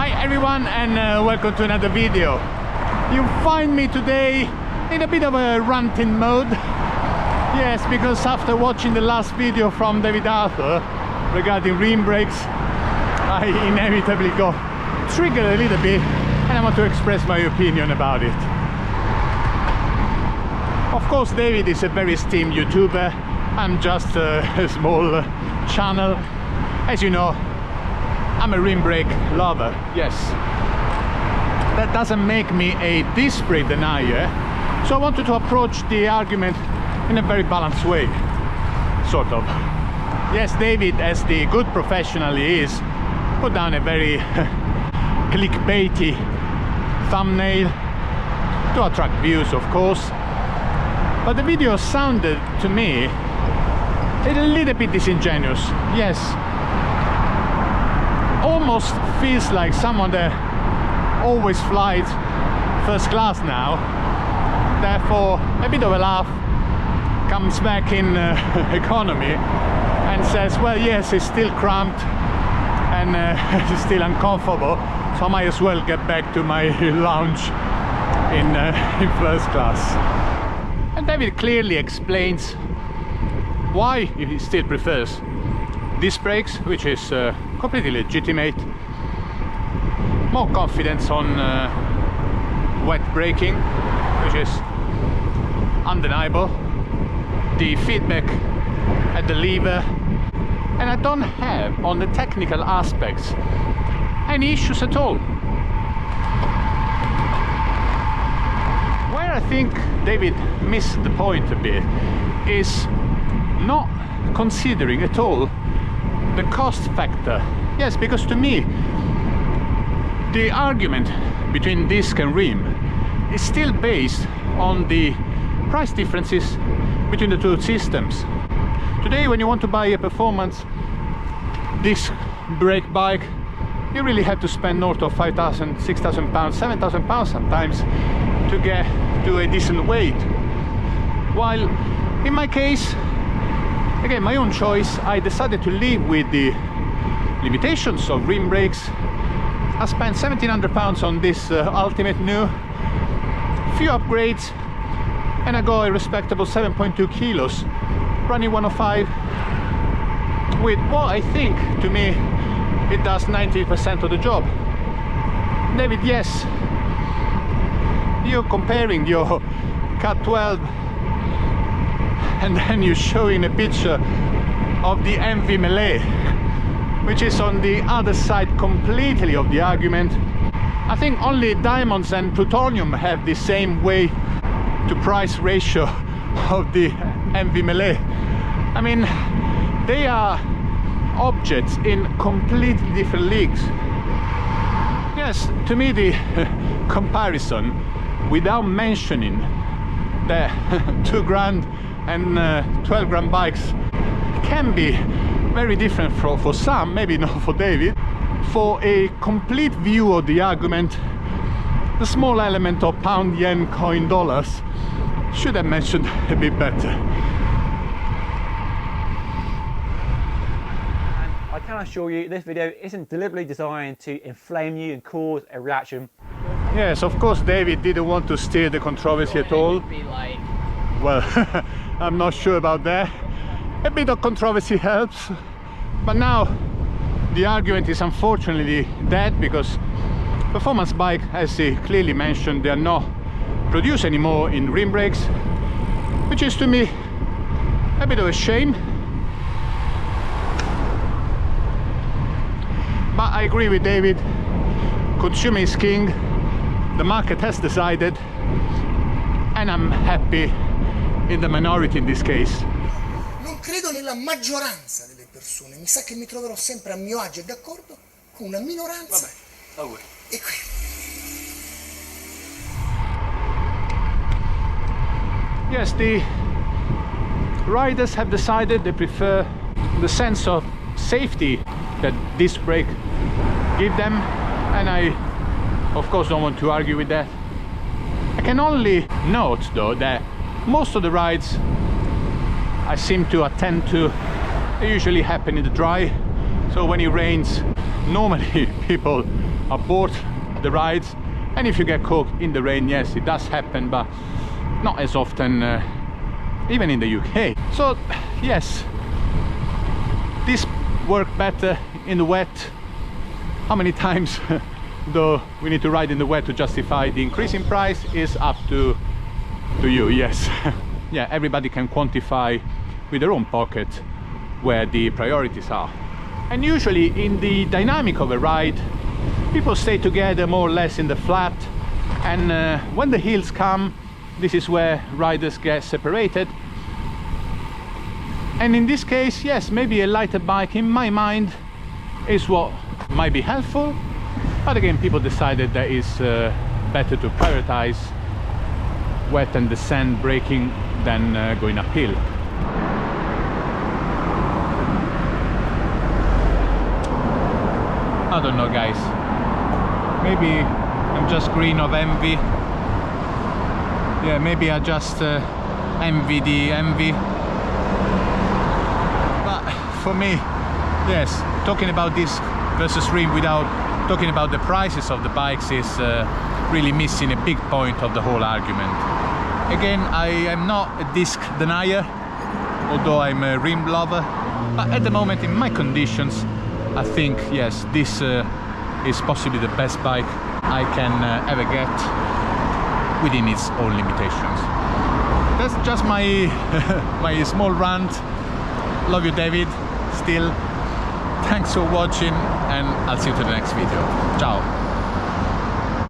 Hi everyone, and welcome to another video. You find me today in a bit of a ranting mode. Yes, because after watching the last video from David Arthur regarding rim brakes, I inevitably got triggered a little bit and I want to express my opinion about it. Of course, David is a very esteemed YouTuber. I'm just a small channel. As you know, I'm a rim brake lover, yes. That doesn't make me a disc brake denier, so I wanted to approach the argument in a very balanced way, sort of. Yes, David, as the good professional he is, put down a very clickbaity thumbnail to attract views, of course. But the video sounded to me a little bit disingenuous, yes. Almost feels like someone that always flies first class now, therefore a bit of a laugh comes back in economy and says, well, yes, it's still cramped and it's still uncomfortable, so I might as well get back to my lounge in first class. And David clearly explains why he still prefers disc brakes, which is completely legitimate, more confidence on wet braking, which is undeniable, the feedback at the lever, and I don't have on the technical aspects any issues at all. Where I think David missed the point a bit is not considering at all the cost factor. Yes, because to me the argument between disc and rim is still based on the price differences between the two systems. Today, when you want to buy a performance disc brake bike, you really have to spend north of 5,000, 6,000 pounds, 7,000 pounds sometimes to get to a decent weight. While in my case, again, my own choice, I decided to live with the limitations of rim brakes. I spent 1,700 pounds on this Ultimate new, few upgrades, and I got a respectable 7.2 kilos, running 105, with what I think, to me, it does 90% of the job. David, yes, you're comparing your Cat 12 and then you're showing a picture of the MV Melee, which is on the other side completely of the argument. I think only diamonds and plutonium have the same way to price ratio of the MV Melee. I mean, they are objects in completely different leagues. Yes, to me the comparison, without mentioning the 2 grand and 12 grand bikes, can be very different for some, maybe not for David. For a complete view of the argument, the small element of pound, yen, coin, dollars should have mentioned a bit better. I can assure you this video isn't deliberately designed to inflame you and cause a reaction. Yes, of course David didn't want to steer the controversy at all. Well, I'm not sure about that. A bit of controversy helps, but now the argument is unfortunately dead, because performance bike, as he clearly mentioned, they are not produced anymore in rim brakes, which is to me a bit of a shame. But I agree with David, consumer is king, the market has decided, and I'm happy in the minority in this case. Non credo nella maggioranza delle persone, mi sa che mi troverò sempre a mio agio e d'accordo con una minoranza. Vabbè, E qui. Yes, the riders have decided they prefer the sense of safety that disc brake give them, and I of course don't want to argue with that. I can only note though that most of the rides I seem to attend to, they usually happen in the dry, so when it rains normally people abort the rides. And if you get caught in the rain, yes, it does happen, but not as often, even in the UK. So yes, this worked better in the wet. How many times though we need to ride in the wet to justify the increase in price is up to you, yes. Yeah, everybody can quantify with their own pocket where the priorities are. And usually in the dynamic of a ride, people stay together more or less in the flat, and when the hills come, this is where riders get separated. And in this case, yes, maybe a lighter bike in my mind is what might be helpful, but again, people decided that it's better to prioritize wet and descent braking than going uphill. I don't know, guys, maybe I'm just green of envy. Yeah, maybe I just envy the envy. But for me, yes, talking about this versus Rim without talking about the prices of the bikes is really missing a big point of the whole argument. Again, I am not a disc denier, although I'm a Rim lover, but at the moment in my conditions, I think, yes, this is possibly the best bike I can ever get within its own limitations. That's just my my small rant. Love you, David, still. Thanks for watching, and I'll see you to the next video. Ciao.